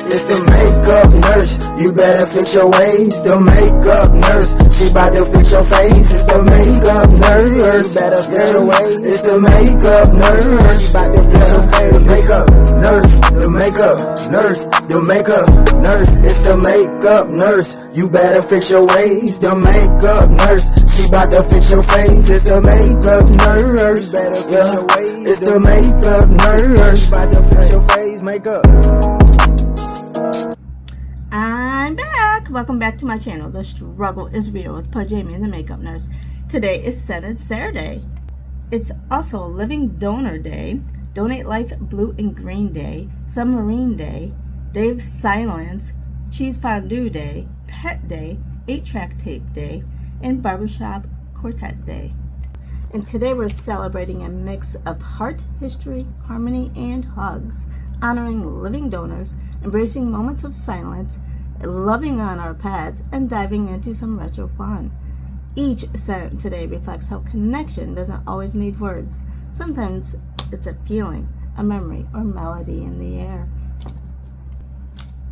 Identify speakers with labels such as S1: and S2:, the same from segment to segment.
S1: It's the makeup nurse, you better fix your ways. The makeup nurse, she bout to fix your face. It's the makeup nurse, you better fix your ways. It's the makeup nurse, she bout to fix your face. Makeup nurse, the makeup nurse, the makeup nurse. It's the makeup nurse, you better fix your ways. The makeup nurse, she bout to fix your face. It's the makeup nurse, better fix your ways. It's the makeup nurse, bout to fix your face. Makeup.
S2: I'm back. Welcome back to my channel. The struggle is real with Pajami and the Makeup Nurse. Today is Senate Saturday. It's also Living Donor Day, Donate Life Blue and Green Day, Submarine Day, Day of Silence, Cheese Fondue Day, Pet Day, 8-Track Tape Day, and Barbershop Quartet Day. And today we're celebrating a mix of heart, history, harmony, and hugs, honoring living donors, embracing moments of silence, loving on our pets, and diving into some retro fun. Each sentence today reflects how connection doesn't always need words. Sometimes it's a feeling, a memory, or melody in the air.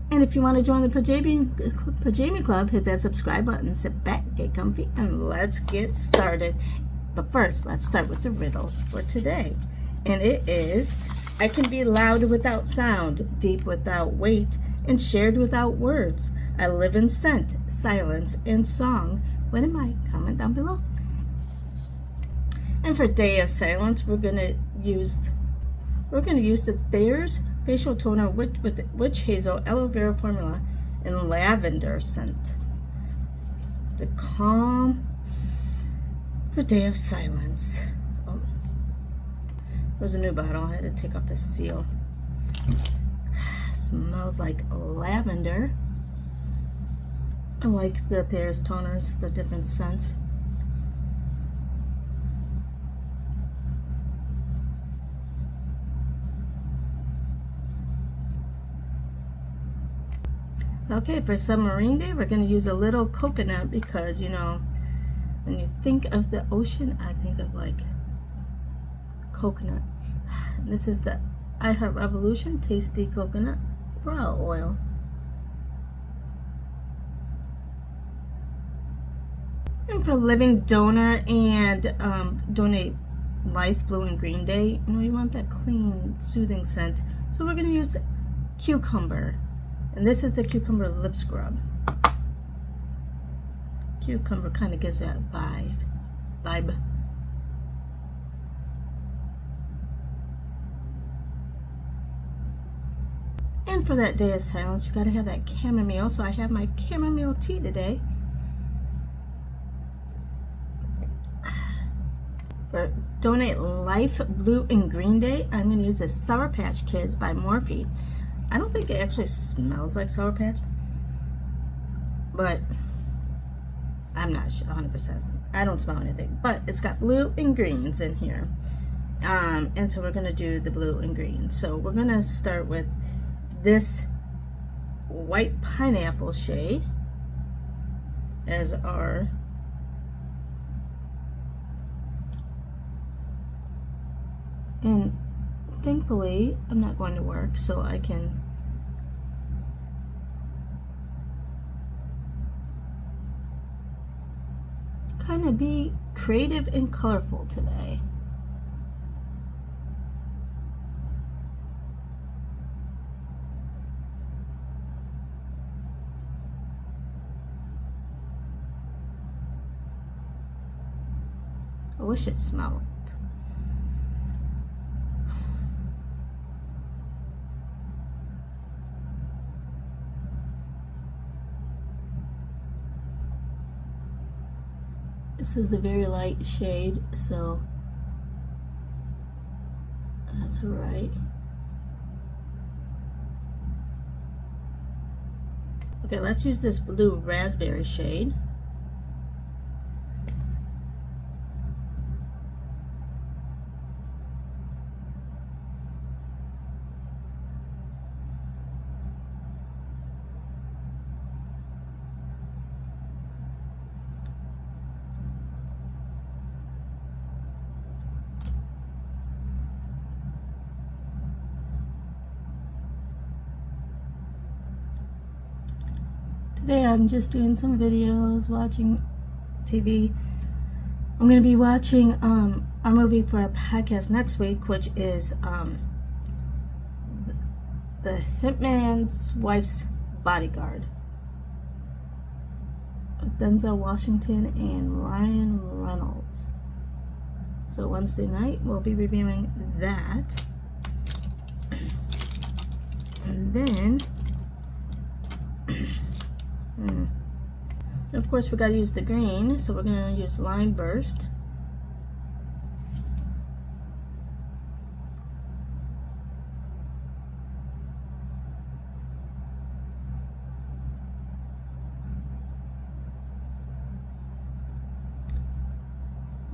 S2: And if you want to join the Pajami Club, hit that subscribe button, sit back, get comfy, and let's get started. But first, let's start with the riddle for today. And it is, I can be loud without sound, deep without weight, and shared without words. I live in scent, silence, and song. What am I? Comment down below. And for Day of Silence, we're gonna use the Thayer's Facial Toner with Witch Hazel Aloe Vera Formula and Lavender Scent. The calm for Day of Silence. Oh, there's a new bottle. I had to take off the seal. Smells like lavender. I like the Thayer's toners, the different scents. Okay, for Submarine Day, we're going to use a little coconut because, you know, when you think of the ocean, I think of like coconut. This is the I Heart Revolution Tasty Coconut Brow Oil. And for Living Donor and Donate Life Blue and Green Day, you know, you want that clean, soothing scent. So we're going to use cucumber. And this is the cucumber lip scrub. Cucumber kind of gives that vibe. And for that Day of Silence, you gotta have that chamomile. So I have my chamomile tea today. For Donate Life Blue and Green Day, I'm gonna use this Sour Patch Kids by Morphe. I don't think it actually smells like Sour Patch, but I'm not 100%. I don't smell anything, but it's got blue and greens in here. And so we're gonna do the blue and green. So we're gonna start with this white pineapple shade as our and thankfully I'm not going to work, so I can kind of be creative and colorful today. I wish it smelled. This is a very light shade, so that's alright. Okay, let's use this blue raspberry shade. Today I'm just doing some videos, watching TV. I'm going to be watching our movie for our podcast next week, which is The Hitman's Wife's Bodyguard with Denzel Washington and Ryan Reynolds. So Wednesday night we'll be reviewing that. And then of course we got to use the green, so we're going to use Line Burst.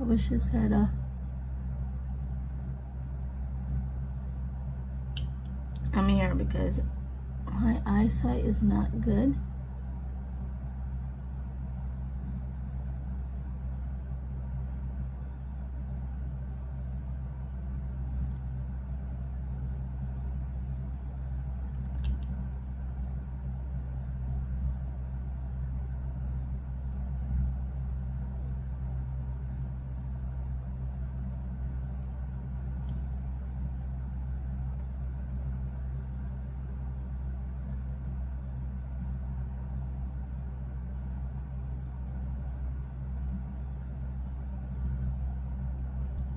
S2: I wish this had a mirror because my eyesight is not good.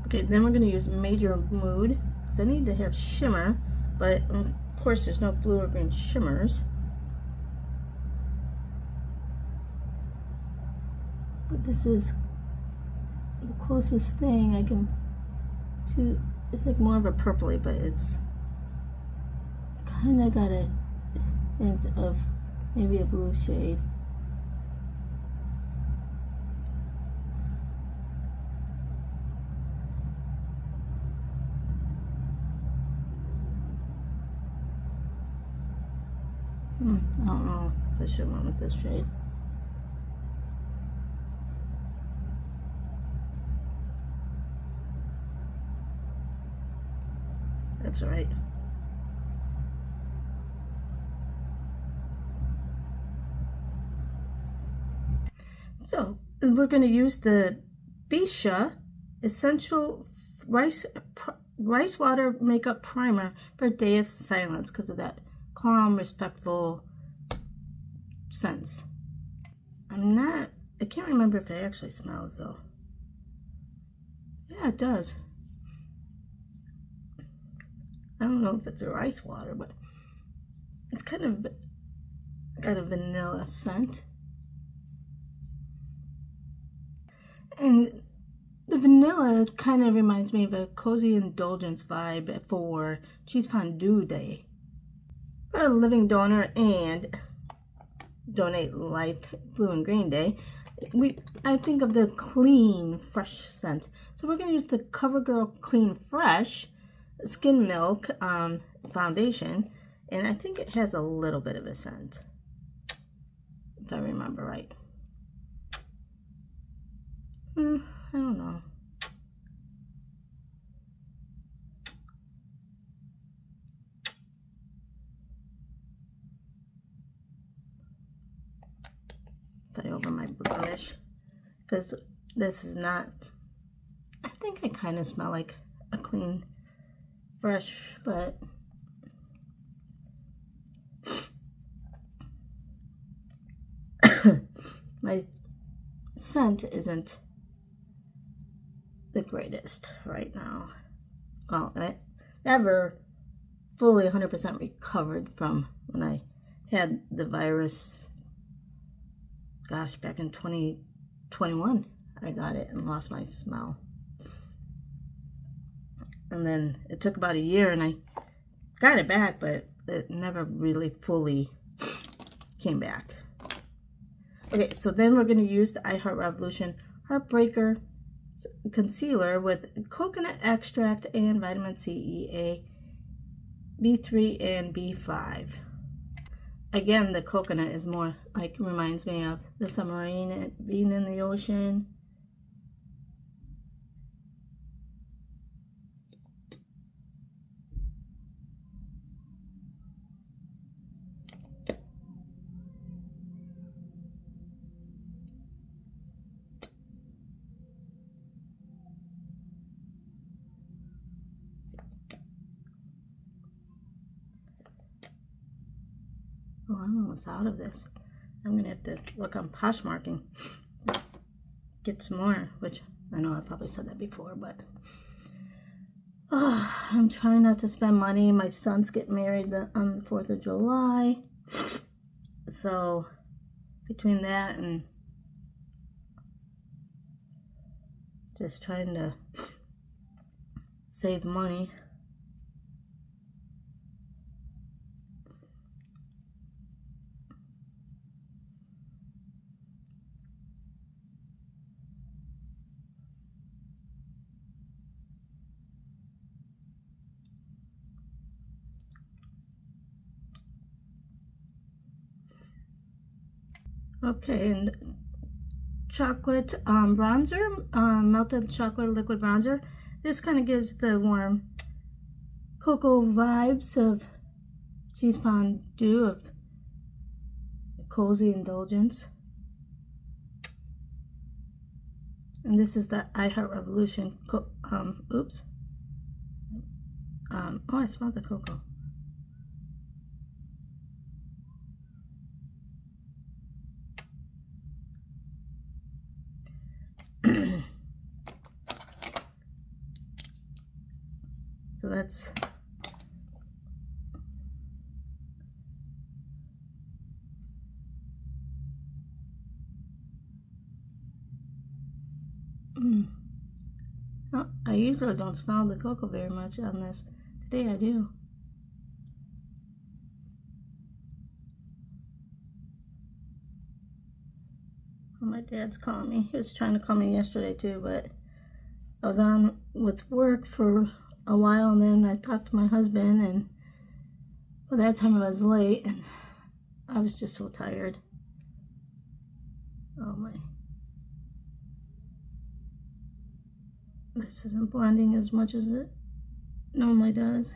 S2: Okay, then we're going to use Major Mood, because I need to have shimmer, but of course there's no blue or green shimmers. But this is the closest thing I can to, it's like more of a purpley, but it's kind of got a hint of maybe a blue shade. I don't know if I should went with this shade. That's right. So we're going to use the Bisha Essential Rice Water Makeup Primer for Day of Silence because of that calm, respectful sense. I can't remember if it actually smells though. Yeah, it does. I don't know if it's rice water, but it's kind of got a vanilla scent. And the vanilla kind of reminds me of a cozy indulgence vibe for Cheese Fondue Day. For a living donor and Donate Life Blue and Green Day, I think of the clean, fresh scent. So we're going to use the CoverGirl Clean Fresh Skin Milk foundation, and I think it has a little bit of a scent, if I remember right. I don't know. Put it over my blush because this is not, I think I kind of smell like a clean fresh, but my scent isn't the greatest right now. Well, I never fully 100% recovered from when I had the virus. Gosh, back in 2021, I got it and lost my smell. And then it took about a year and I got it back, but it never really fully came back. Okay, so then we're going to use the I Heart Revolution Heartbreaker Concealer with coconut extract and vitamin C, EA, B3, and B5. Again, the coconut is more like, reminds me of the submarine being in the ocean. Oh, I'm almost out of this. I'm gonna have to look on Poshmarking, get some more, which I know I probably said that before, but I'm trying not to spend money. My son's getting married on the 4th of July. So between that and just trying to save money. Okay, and chocolate bronzer, melted chocolate liquid bronzer. This kind of gives the warm cocoa vibes of cheese fondue, of cozy indulgence. And this is the I Heart Revolution, oops. Oh, I smelled the cocoa. So that's oh, I usually don't smell the cocoa very much on this. Today I do. Oh, my dad's calling me. He was trying to call me yesterday too, but I was on with work for a while, and then I talked to my husband, and by that time I was late, and I was just so tired. Oh my. This isn't blending as much as it normally does.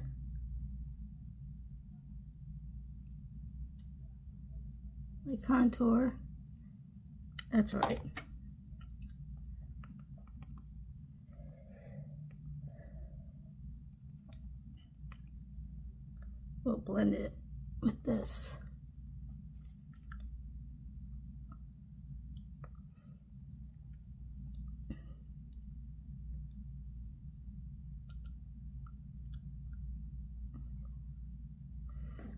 S2: My contour. That's right. We'll blend it with this.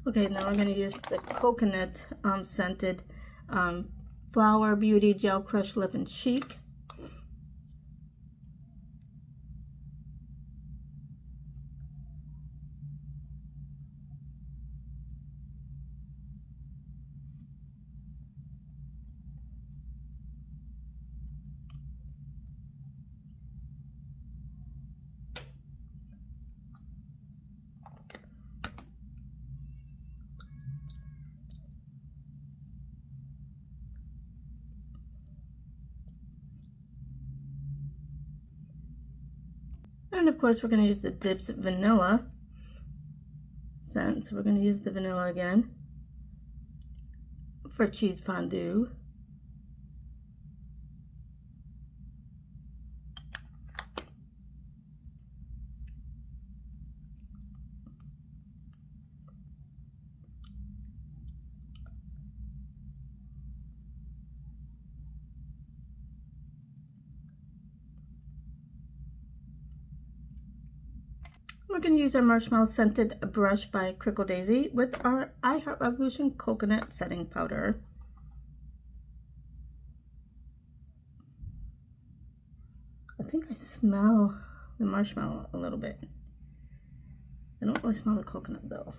S2: Okay, now we're going to use the coconut scented Flower Beauty Gel Crush Lip and Cheek. And of course we're going to use the Dibs Vanilla scent, so we're going to use the vanilla again for cheese fondue. We're going to use our marshmallow scented brush by Crickle Daisy with our I Heart Revolution coconut setting powder. I think I smell the marshmallow a little bit. I don't really smell the coconut though.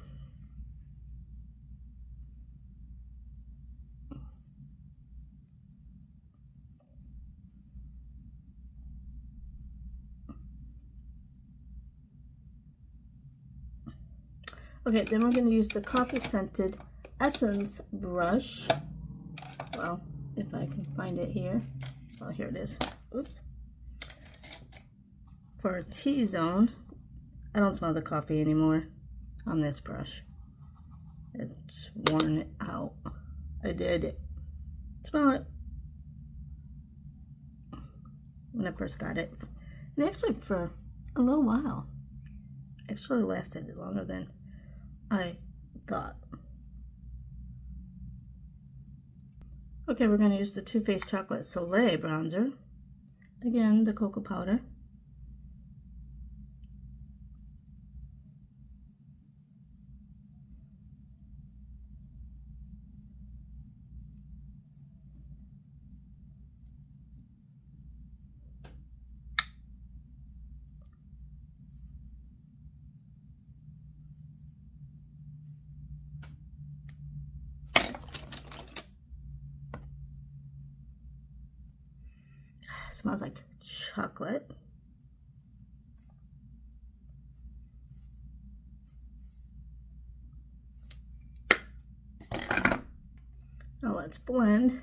S2: Okay, then we're going to use the coffee scented Essence brush. Well, if I can find it here. Oh, here it is. Oops. For a T-zone. I don't smell the coffee anymore on this brush. It's worn it out. I did smell it when I first got it. And actually for a little while. Actually lasted longer than I thought. Okay, we're going to use the Too Faced Chocolate Soleil bronzer. Again, the cocoa powder. Smells like chocolate. Now let's blend.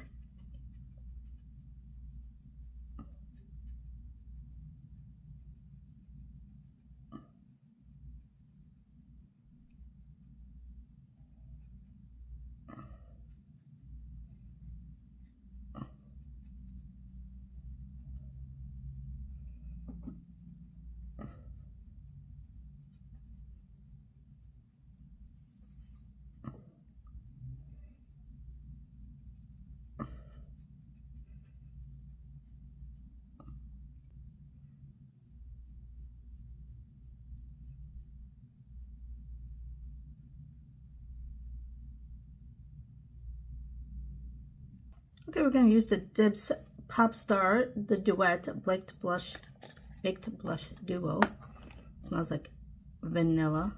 S2: Okay, we're going to use the Dibs Pop Star, the Duet Baked Blush Duo. It smells like vanilla.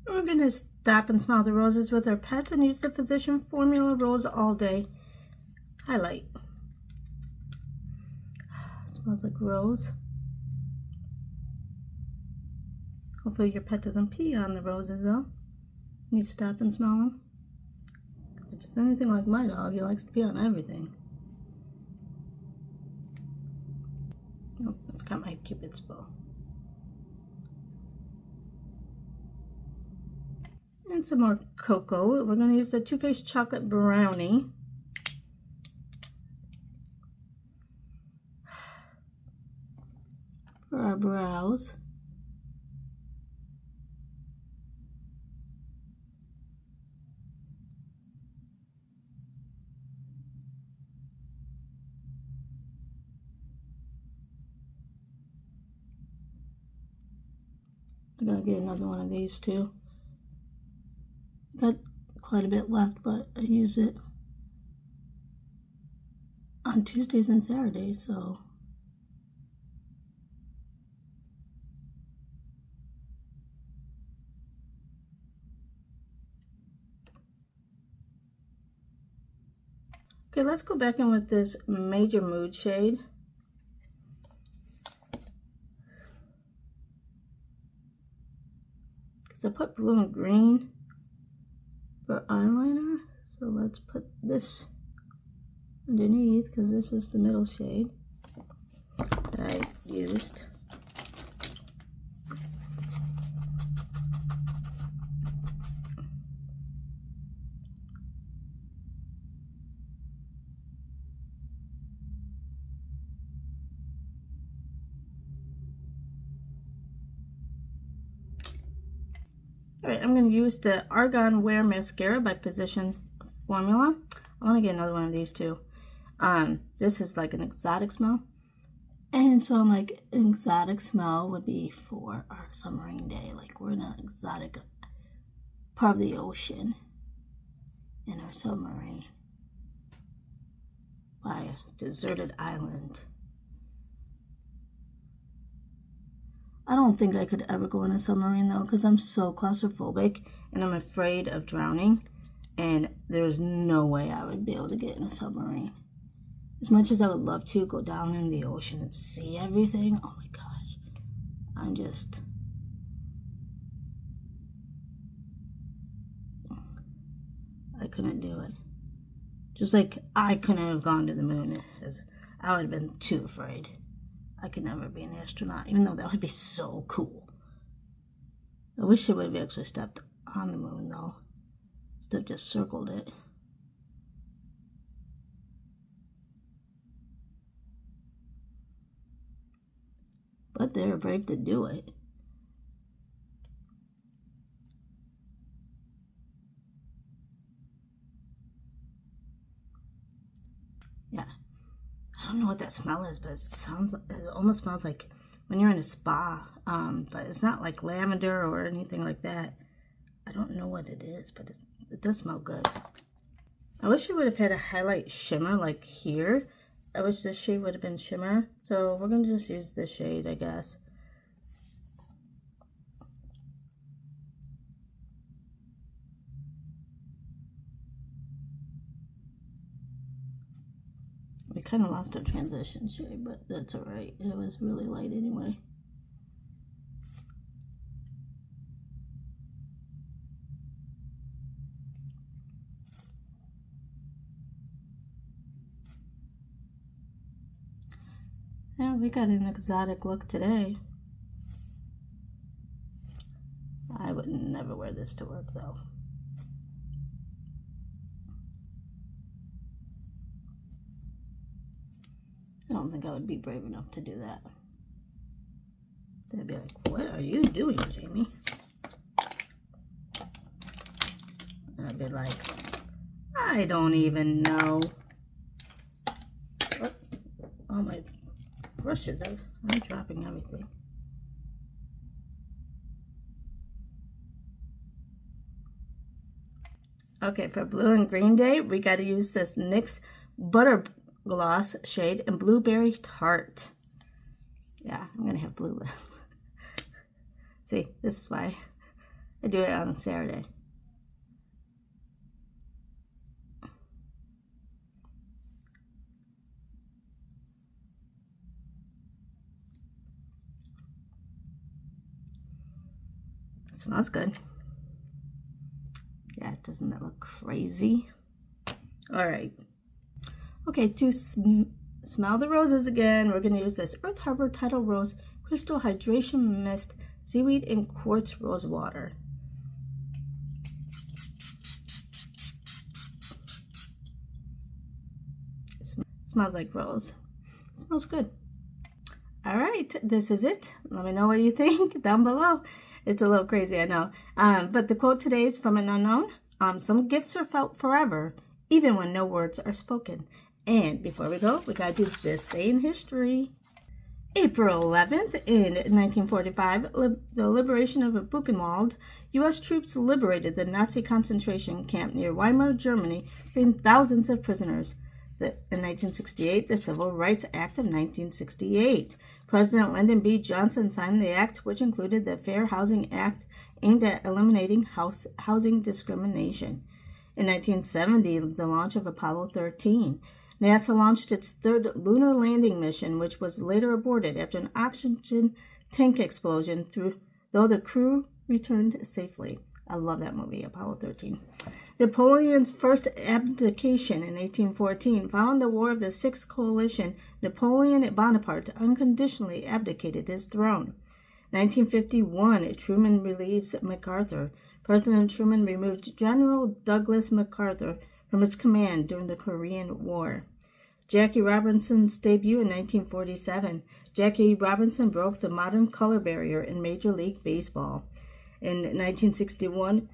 S2: We're going to stop and smell the roses with our pets and use the Physician Formula Rose All Day Highlight. Smells like rose. Hopefully your pet doesn't pee on the roses though. You need to stop and smell them. Because if it's anything like my dog, he likes to pee on everything. Oh, I've got my Cupid's bow. And some more cocoa. We're going to use the Too Faced Chocolate Brownie. For our brows. I'm going to get another one of these too. Got quite a bit left, but I use it on Tuesdays and Saturdays, so okay, let's go back in with this Major Mood shade. Because I put blue and green for eyeliner, so let's put this underneath because this is the middle shade that I used. Alright, I'm going to use the Argan Wear Mascara by Physician Formula. I want to get another one of these too. This is like an exotic smell. And so I'm like, an exotic smell would be for our submarine day. Like we're in an exotic part of the ocean in our submarine by a deserted island. I don't think I could ever go in a submarine though, because I'm so claustrophobic and I'm afraid of drowning, and there's no way I would be able to get in a submarine. As much as I would love to go down in the ocean and see everything, oh my gosh, I couldn't do it. Just like I couldn't have gone to the moon, as I would have been too afraid. I could never be an astronaut, even though that would be so cool. I wish it would have actually stepped on the moon, though, instead of just circled it. But they were brave to do it. Yeah. I don't know what that smell is, but it almost smells like when you're in a spa. But it's not like lavender or anything like that. I don't know what it is, but it does smell good. I wish it would have had a highlight shimmer like here. I wish this shade would have been shimmer. So we're going to just use this shade, I guess. We kind of lost our transition shade, but that's alright. It was really light anyway. Yeah, we got an exotic look today. I would never wear this to work though. I don't think I would be brave enough to do that. They'd be like, what are you doing, Jamie? And I'd be like, I don't even know. What? Oh, my brushes, I'm dropping everything. Okay, for blue and green day, we got to use this NYX Butter Gloss shade and Blueberry Tart. Yeah, I'm gonna have blue lips. See, this is why I do it on Saturday. It smells good. Yeah, doesn't that look crazy? All right. Okay, to smell the roses again, we're going to use this Earth Harbor Tidal Rose Crystal Hydration Mist Seaweed and Quartz Rose Water. Smells like rose. Smells good. All right, this is it. Let me know what you think down below. It's a little crazy, I know. But the quote today is from an unknown. Some gifts are felt forever, even when no words are spoken. And before we go, we gotta do this day in history. April 11th, in 1945, the liberation of Buchenwald, U.S. troops liberated the Nazi concentration camp near Weimar, Germany, freeing thousands of prisoners. In 1968, the Civil Rights Act of 1968. President Lyndon B. Johnson signed the act, which included the Fair Housing Act aimed at eliminating housing discrimination. In 1970, the launch of Apollo 13. NASA launched its third lunar landing mission, which was later aborted after an oxygen tank explosion, though the crew returned safely. I love that movie, Apollo 13. Napoleon's first abdication in 1814. Following the War of the Sixth Coalition, Napoleon Bonaparte unconditionally abdicated his throne. 1951, Truman relieves MacArthur. President Truman removed General Douglas MacArthur from his command during the Korean War. Jackie Robinson's debut in 1947. Jackie Robinson broke the modern color barrier in Major League Baseball. In 1961,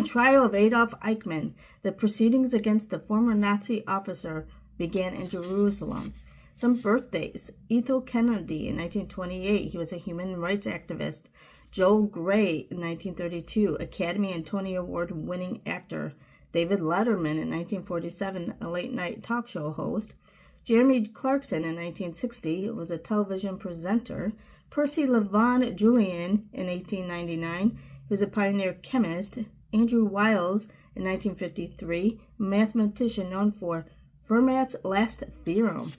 S2: trial of Adolf Eichmann. The proceedings against the former Nazi officer began in Jerusalem. Some birthdays. Ethel Kennedy in 1928. He was a human rights activist. Joel Grey in 1932. Academy and Tony Award winning actor. David Letterman in 1947, a late-night talk show host. Jeremy Clarkson in 1960 was a television presenter. Percy LeVon Julian in 1899, he was a pioneer chemist. Andrew Wiles in 1953, a mathematician known for Fermat's last theorem.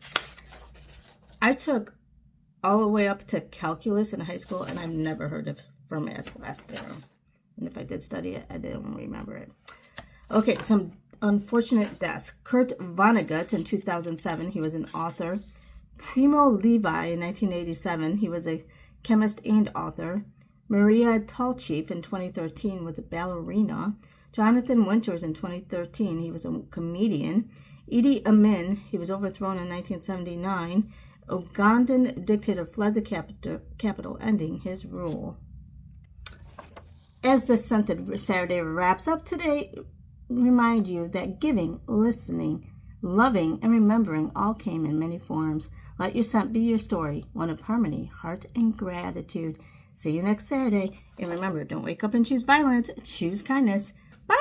S2: I took all the way up to calculus in high school, and I've never heard of Fermat's last theorem. And if I did study it, I didn't remember it. Okay, some unfortunate deaths. Kurt Vonnegut in 2007, he was an author. Primo Levi in 1987, he was a chemist and author. Maria Tallchief in 2013 was a ballerina. Jonathan Winters in 2013, he was a comedian. Idi Amin, he was overthrown in 1979. Ugandan dictator fled the capital, ending his rule. As this Scented Saturday wraps up today, remind you that giving, listening, loving, and remembering all came in many forms. Let your scent be your story, one of harmony, heart, and gratitude. See you next Saturday. And remember, don't wake up and choose violence, choose kindness. Bye!